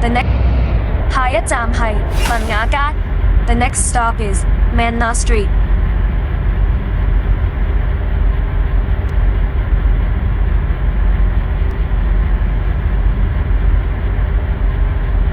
The next 下一站係文雅街。The next stop is Manna Street。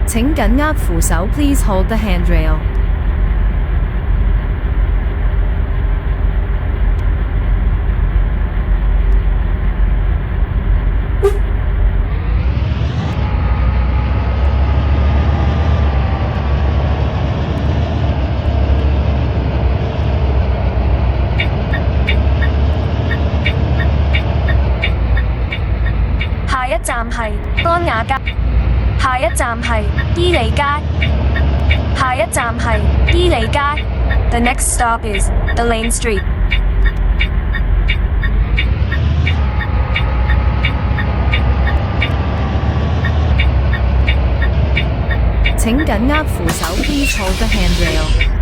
請緊握扶手 ，Please hold the handrail。下一站係安雅街。下一站係伊利街。下一站係伊利街。The next stop is Delane Street。請緊握扶手 ，Please hold the handrail。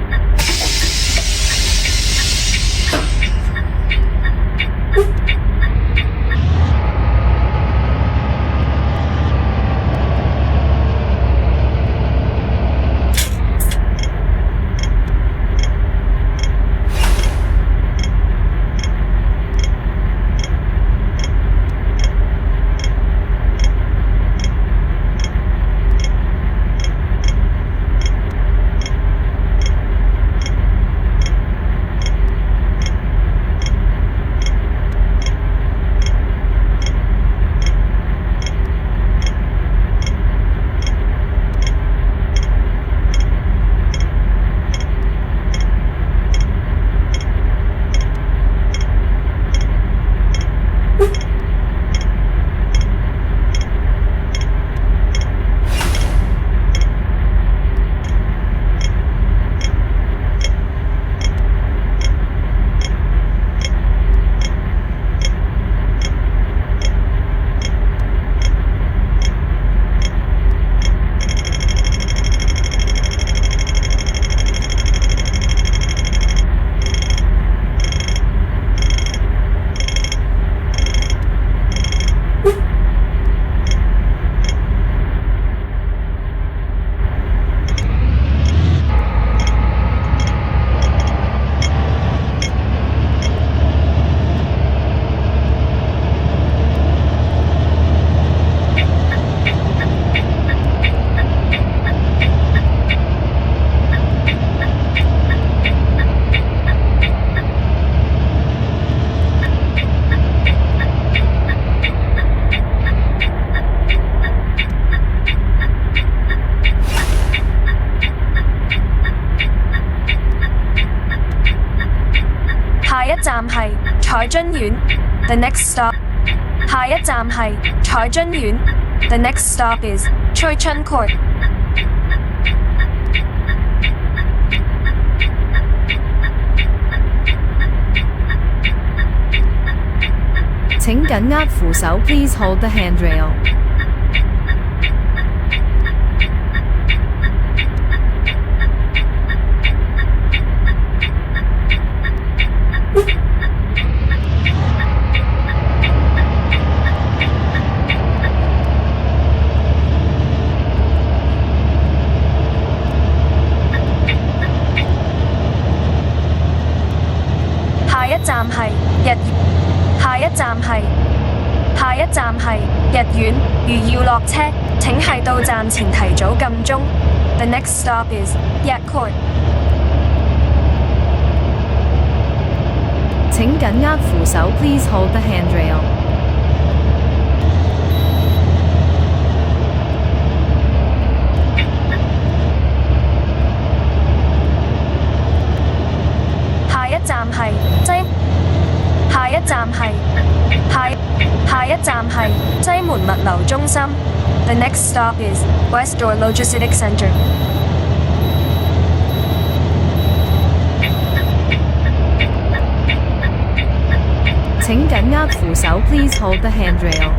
下一站係彩津苑。The next stop。下一站係彩津苑。The next stop is Choi Chun Court。請緊握扶手 ，Please hold the handrail。下一站係日。下一站係日苑。如要落車，請喺到站前提早撳鐘。The next stop is Yak Court。請緊握扶手 ，Please hold the handrail。下一站係西門物流中心。The next stop is Westdoor Logistics Center。請緊握扶手 ，Please hold the handrail。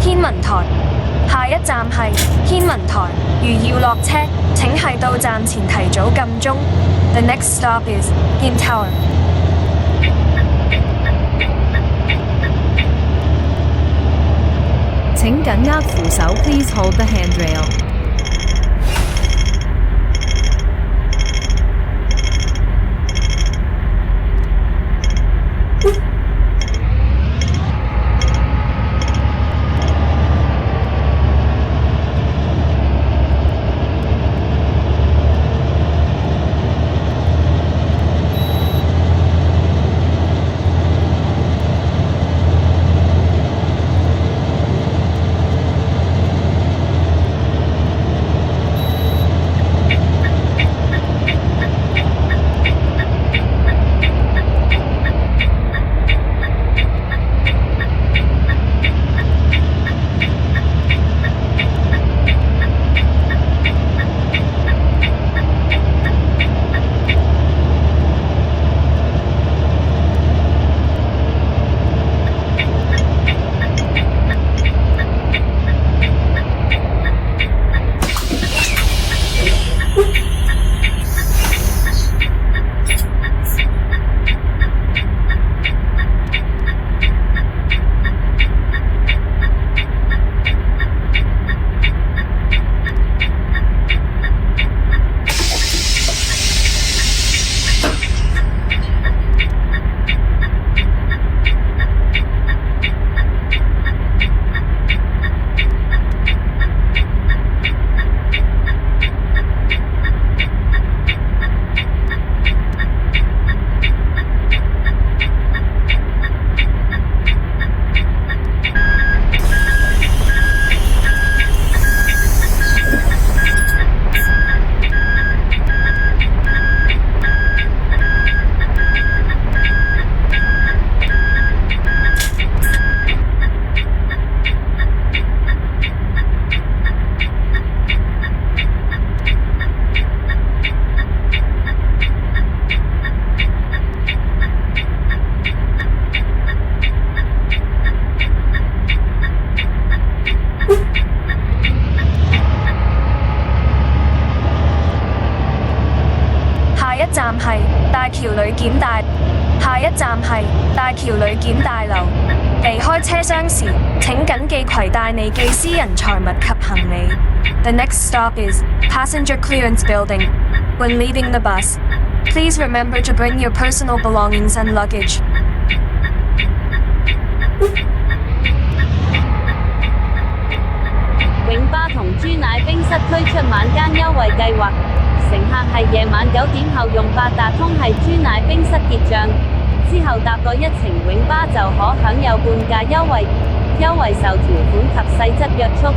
天文台。下一站係天文台，如要落車，請係到站前提早撳鐘。The next stop is Gin Tower。請緊握扶手 ，Please hold the handrail。站係大橋旅檢大，下一站係大橋旅檢大樓。離開車廂時，請緊記攜帶你嘅私人財物及行李。The next stop is Passenger Clearance Building. When leaving the bus, please remember to bring your personal belongings and luggage. 永巴同朱乃冰室推出晚間優惠計劃，乘客係夜晚9點後用八達通係朱乃冰室結帳，之後搭過一程永巴就可享有半價優惠，優惠受條款及細則約束。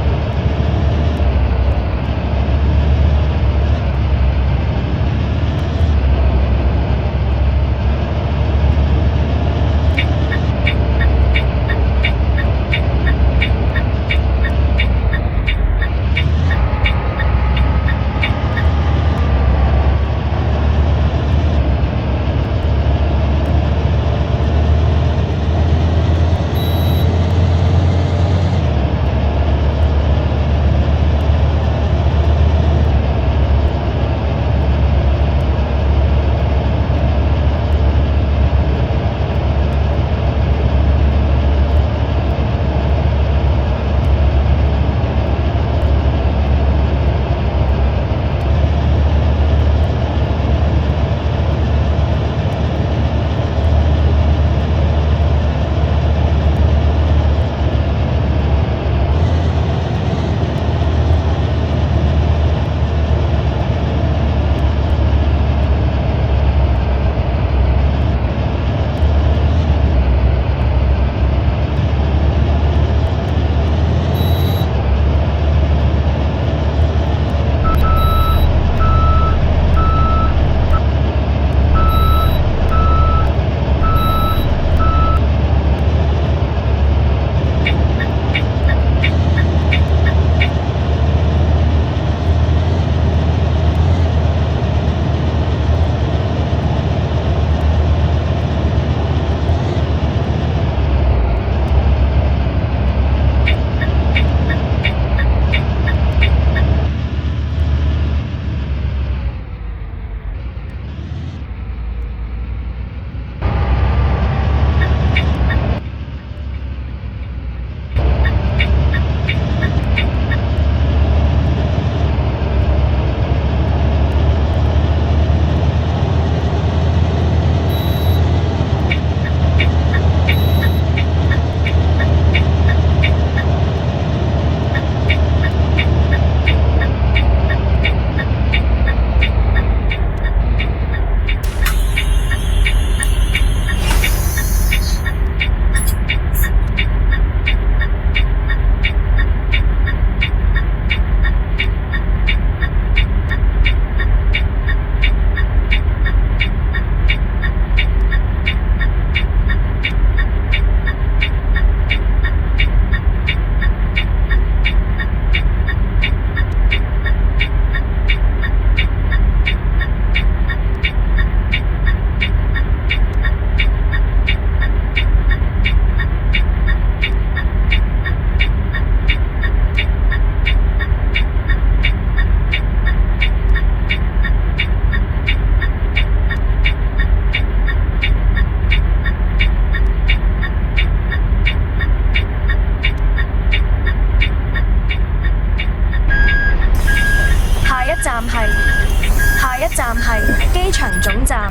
機場總站。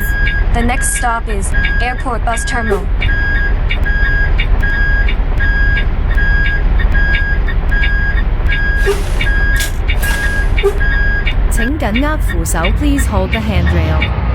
The next stop is Airport Bus Terminal。請緊握扶手 Please hold the handrail。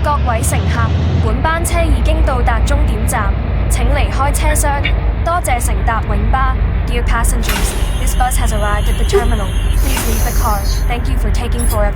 各位乘客，本班車已經到達終點站，請離開車廂。多謝乘搭永巴。Dear passengers, this bus has arrived at the terminal. Please leave the car. Thank you for taking forever.